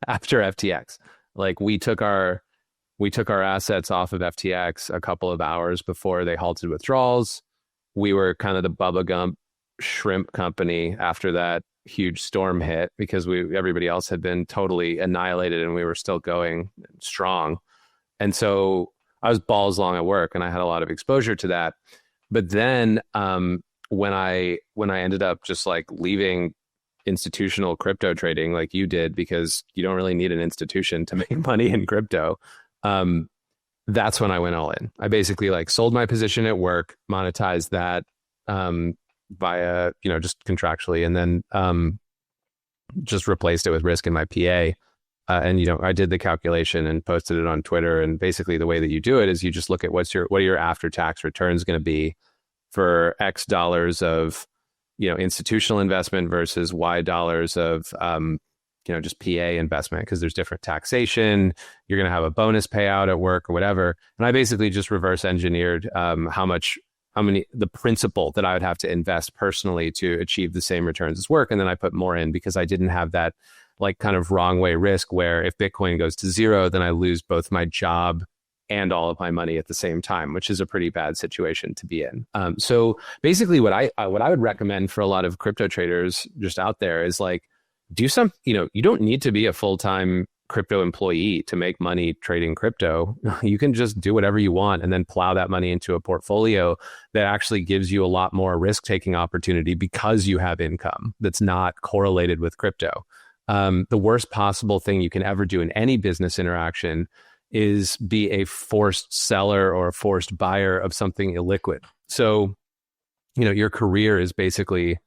Speaker 2: after FTX. Like, we took our assets off of FTX a couple of hours before they halted withdrawals. We were kind of the Bubba Gump shrimp company after that huge storm hit, because everybody else had been totally annihilated and we were still going strong. And so I was balls long at work, and I had a lot of exposure to that. But then when I ended up just like leaving institutional crypto trading like you did, because you don't really need an institution to make money in crypto, that's when I went all in. I basically like sold my position at work, monetized that via, you know, just contractually, and then just replaced it with risk in my PA. And, you know, I did the calculation and posted it on Twitter. And basically the way that you do it is you just look at what are your after-tax returns going to be for X dollars of, you know, institutional investment versus Y dollars of, just PA investment, because there's different taxation. You're going to have a bonus payout at work or whatever. And I basically just reverse engineered the principal that I would have to invest personally to achieve the same returns as work. And then I put more in because I didn't have that like kind of wrong way risk where if Bitcoin goes to zero, then I lose both my job and all of my money at the same time, which is a pretty bad situation to be in. So basically what I would recommend for a lot of crypto traders just out there is like, do some, you don't need to be a full-time crypto employee to make money trading crypto. You can just do whatever you want and then plow that money into a portfolio that actually gives you a lot more risk-taking opportunity because you have income that's not correlated with crypto. The worst possible thing you can ever do in any business interaction is be a forced seller or a forced buyer of something illiquid. So, your career is basically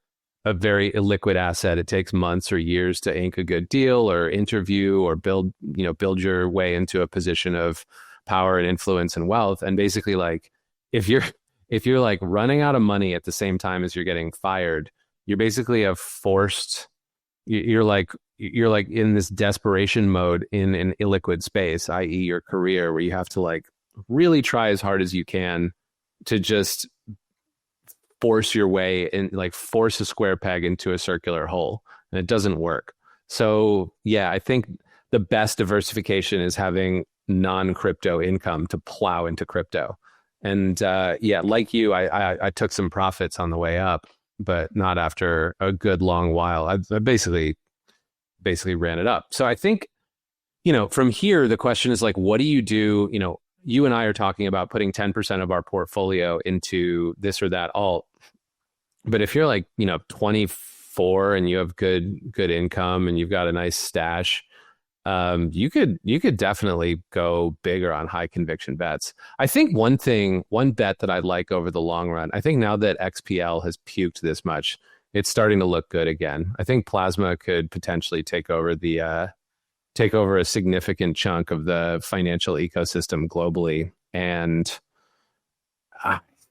Speaker 2: a very illiquid asset. It takes months or years to ink a good deal or interview or build your way into a position of power and influence and wealth. And basically, like, if you're like running out of money at the same time as you're getting fired, you're basically you're like in this desperation mode in an illiquid space, i.e. your career, where you have to like really try as hard as you can to just force your way in, like force a square peg into a circular hole, and it doesn't work. So yeah, I think the best diversification is having non-crypto income to plow into crypto. And like you, I took some profits on the way up, but not after a good long while. I basically ran it up. So I think, from here, the question is like, what do? You and I are talking about putting 10% of our portfolio into this or that alt. But if you're like, 24 and you have good income and you've got a nice stash, you could definitely go bigger on high conviction bets. I think one bet that I'd like over the long run, I think now that XPL has puked this much, it's starting to look good again. I think Plasma could potentially take over a significant chunk of the financial ecosystem globally. And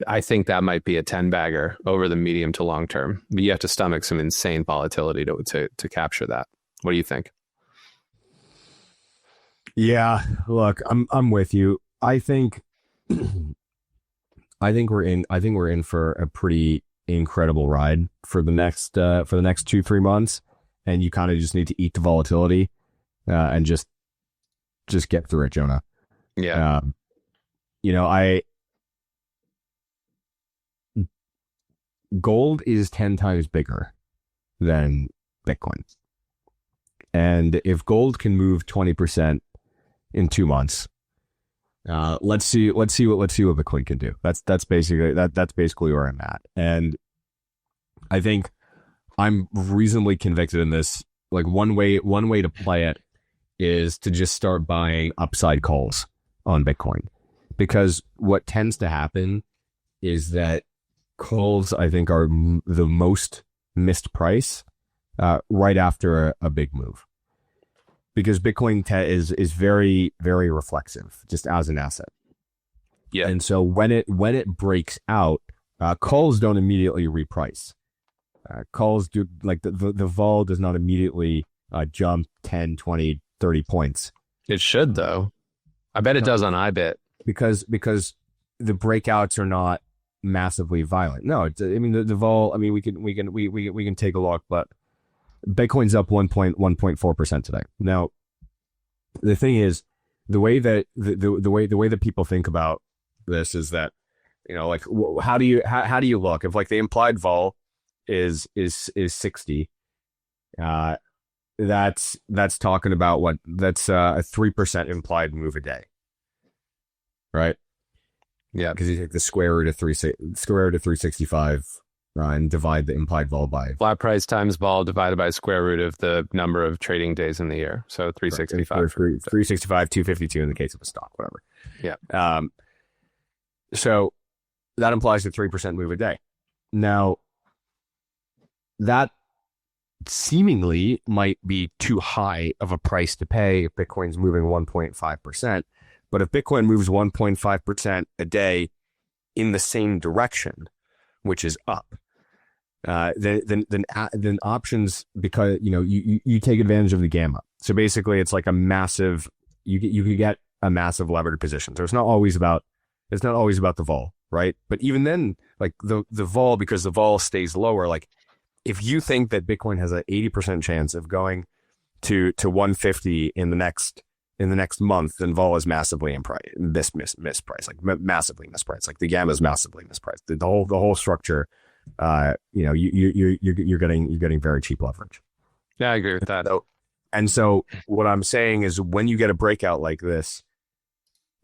Speaker 2: I think that might be a 10-bagger over the medium to long term. But you have to stomach some insane volatility to capture that. What do you think?
Speaker 1: Yeah, look, I'm with you. I think we're in for a pretty incredible ride for the next 2-3 months, and you kind of just need to eat the volatility and just get through it, Jonah.
Speaker 2: Yeah.
Speaker 1: Gold is 10 times bigger than Bitcoin. And if gold can move 20% in 2 months, let's see what Bitcoin can do. That's basically where I'm at. And I think I'm reasonably convicted in this. Like one way to play it is to just start buying upside calls on Bitcoin, because what tends to happen is that calls, I think, are the most missed price right after a big move, because Bitcoin is very, very reflexive just as an asset.
Speaker 2: Yeah.
Speaker 1: And so when it breaks out, calls don't immediately reprice. Calls do, like the vol does not immediately jump 10, 20, 30 points.
Speaker 2: It should, though. I bet it does on iBit.
Speaker 1: Because the breakouts are not massively violent. No, the vol, we can take a look, but Bitcoin's up 1.4% today. Now, the thing is, the way that people think about this is that, like, how do you look if like the implied vol is 60? That's talking about what? That's a 3% implied move a day, right?
Speaker 2: Yeah,
Speaker 1: because you take the square root of 365 and divide the implied vol by
Speaker 2: flat price times vol divided by square root of the number of trading days in the year. So 365.
Speaker 1: 365, 252 in the case of a stock, whatever.
Speaker 2: Yeah.
Speaker 1: So that implies a 3% move a day. Now, that seemingly might be too high of a price to pay if Bitcoin's moving 1.5%. But if Bitcoin moves 1.5% a day in the same direction, which is up, then options, because you take advantage of the gamma. So basically, it's like a massive. You could get a massive levered position. So it's not always about the vol, right? But even then, like the vol, because the vol stays lower. Like if you think that Bitcoin has an 80% chance of going to 150 in the next month, then vol is massively mispriced, like massively mispriced. Like the gamma is massively mispriced. The whole structure. You're getting very cheap leverage.
Speaker 2: Yeah, I agree with that.
Speaker 1: So what I'm saying is, when you get a breakout like this,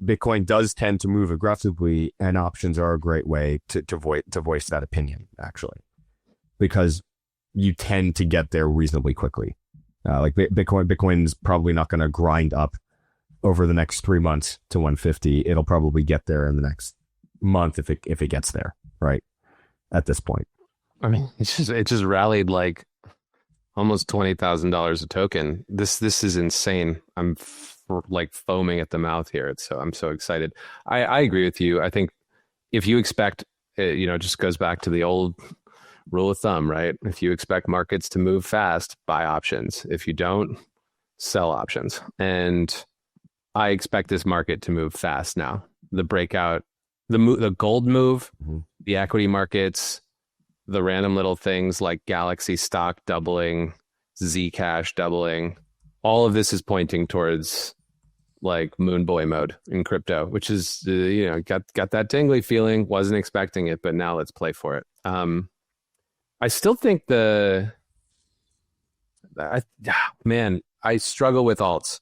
Speaker 1: Bitcoin does tend to move aggressively, and options are a great way to voice that opinion, actually, because you tend to get there reasonably quickly. Like Bitcoin's probably not going to grind up over the next 3 months to 150. It'll probably get there in the next month if it gets there, right? At this point,
Speaker 2: I mean, it just rallied like almost $20,000 a token. This is insane. I'm like foaming at the mouth here. I'm so excited. I agree with you. I think if you expect, it just goes back to the old rule of thumb, right? If you expect markets to move fast, buy options. If you don't, sell options. And I expect this market to move fast now. The breakout, the gold move, the equity markets, the random little things like Galaxy stock doubling, Zcash doubling, all of this is pointing towards like moon boy mode in crypto, which is got that tingly feeling. Wasn't expecting it, but now let's play for it. I still think I struggle with alts.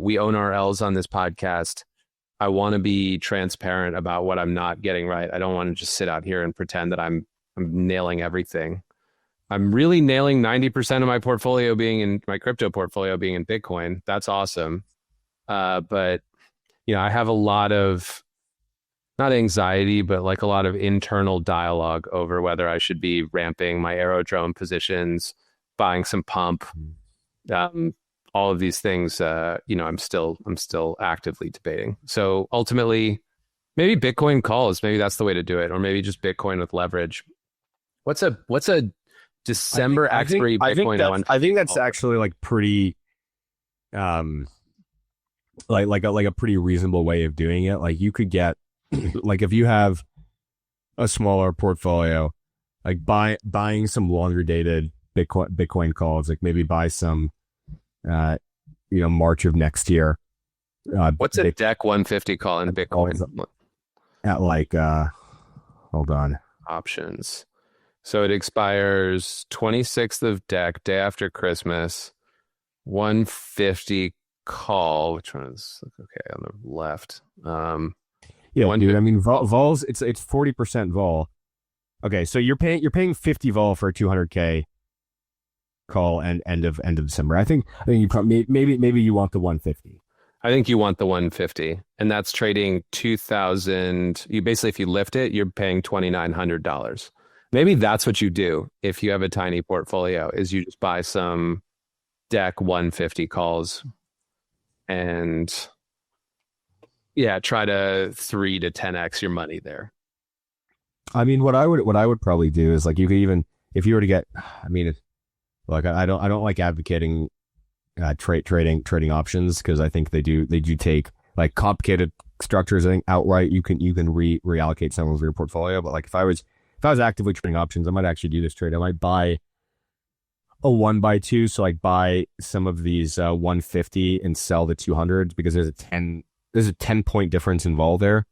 Speaker 2: We own our L's on this podcast. I want to be transparent about what I'm not getting right. I don't want to just sit out here and pretend that I'm nailing everything. I'm really nailing 90% of my portfolio being in my crypto portfolio being in Bitcoin. That's awesome. But I have a lot of, not anxiety, but like a lot of internal dialogue over whether I should be ramping my aerodrome positions, buying some pump, all of these things. I'm still actively debating. So ultimately, maybe Bitcoin calls. Maybe that's the way to do it, or maybe just Bitcoin with leverage. What's a December expiry Bitcoin?
Speaker 1: I think that's actually like pretty, like a pretty reasonable way of doing it. Like you could get, like if you have a smaller portfolio, like buying some longer dated Bitcoin calls, like maybe buy some, March of next year.
Speaker 2: What's a DEC 150 call in Bitcoin?
Speaker 1: At like, hold on.
Speaker 2: Options. So it expires 26th of DEC, day after Christmas. 150 call. Which one is okay on the left?
Speaker 1: Dude. I mean, vols. It's 40% vol. Okay, so you're paying 50 vol for a 200K call and end of December. I think you probably maybe you want the 150.
Speaker 2: I think you want the 150, and that's trading 2,000. You basically, if you lift it, you're paying $2,900. Maybe that's what you do if you have a tiny portfolio, is you just buy some DEC 150 calls and try to 3 to 10x your money there.
Speaker 1: I mean, what I would probably do is, like, you could even, if you were to get, I mean, like, I don't like advocating trading options, because I think they do take like complicated structures. I think outright you can reallocate some of your portfolio. But like if I was actively trading options, I might actually do this trade. I might buy a 1x2, so like buy some of these 150 and sell the 200s, because there's a 10 point difference involved there.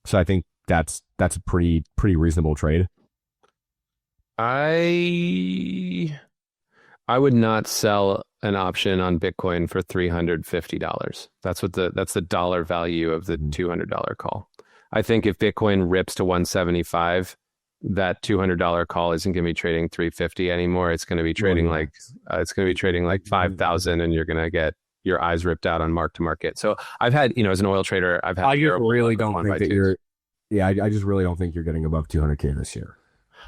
Speaker 1: So I think that's a pretty reasonable trade.
Speaker 2: I would not sell an option on Bitcoin for $350. That's the dollar value of the $200 call. I think if Bitcoin rips to 175, that $200 call isn't going to be trading $350 anymore. It's going to be trading like 5,000, and you're going to get your eyes ripped out on mark to market. So I've had, as an oil trader, I just really don't think that you're. Yeah, I just really don't think you're getting above 200K this year.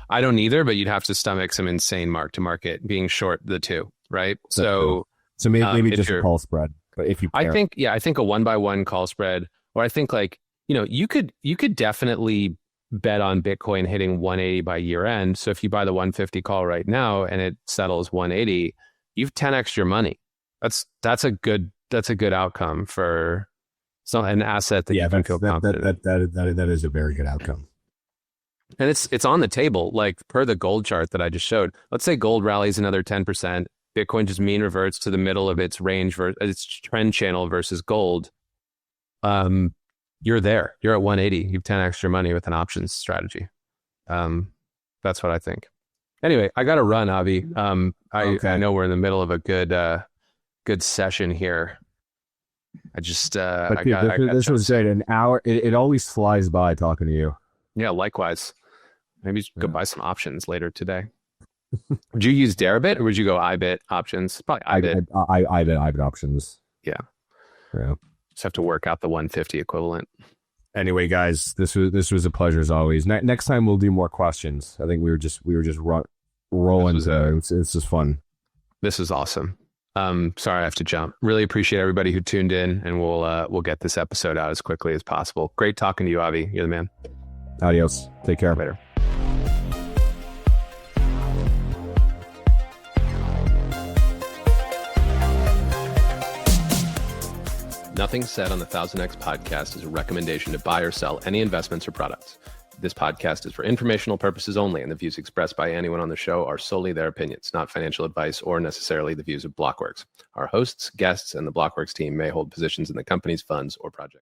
Speaker 2: I don't either, but you'd have to stomach some insane mark to market being short the two, right? So
Speaker 1: maybe just a call spread. But if you,
Speaker 2: I think a 1x1 call spread, or I think like, you could definitely bet on Bitcoin hitting 180 by year end. So if you buy the 150 call right now and it settles 180, you've 10x your money. That's a good outcome for an asset that you can feel confident.
Speaker 1: That is a very good outcome.
Speaker 2: And it's on the table, like per the gold chart that I just showed. Let's say gold rallies another 10%. Bitcoin just mean reverts to the middle of its range, its trend channel versus gold. You're there. You're at 180. You've 10 extra money with an options strategy. That's what I think. Anyway, I got to run, Avi. I know we're in the middle of a good session here.
Speaker 1: This was great. An hour. It always flies by talking to you.
Speaker 2: Yeah, likewise. Maybe go buy some options later today. Would you use Deribit or would you go IBIT options? Probably IBIT.
Speaker 1: IBIT options.
Speaker 2: Yeah. Just have to work out the 150 equivalent.
Speaker 1: Anyway, guys, this was a pleasure as always. Next time we'll do more questions. I think we were just rolling. It's just fun.
Speaker 2: This is awesome. Sorry I have to jump. Really appreciate everybody who tuned in, and we'll get this episode out as quickly as possible. Great talking to you, Avi. You're the man.
Speaker 1: Adios. Take care.
Speaker 2: Later. Nothing said on the 1000X podcast is a recommendation to buy or sell any investments or products. This podcast is for informational purposes only, and the views expressed by anyone on the show are solely their opinions, not financial advice or necessarily the views of Blockworks. Our hosts, guests, and the Blockworks team may hold positions in the company's funds or projects.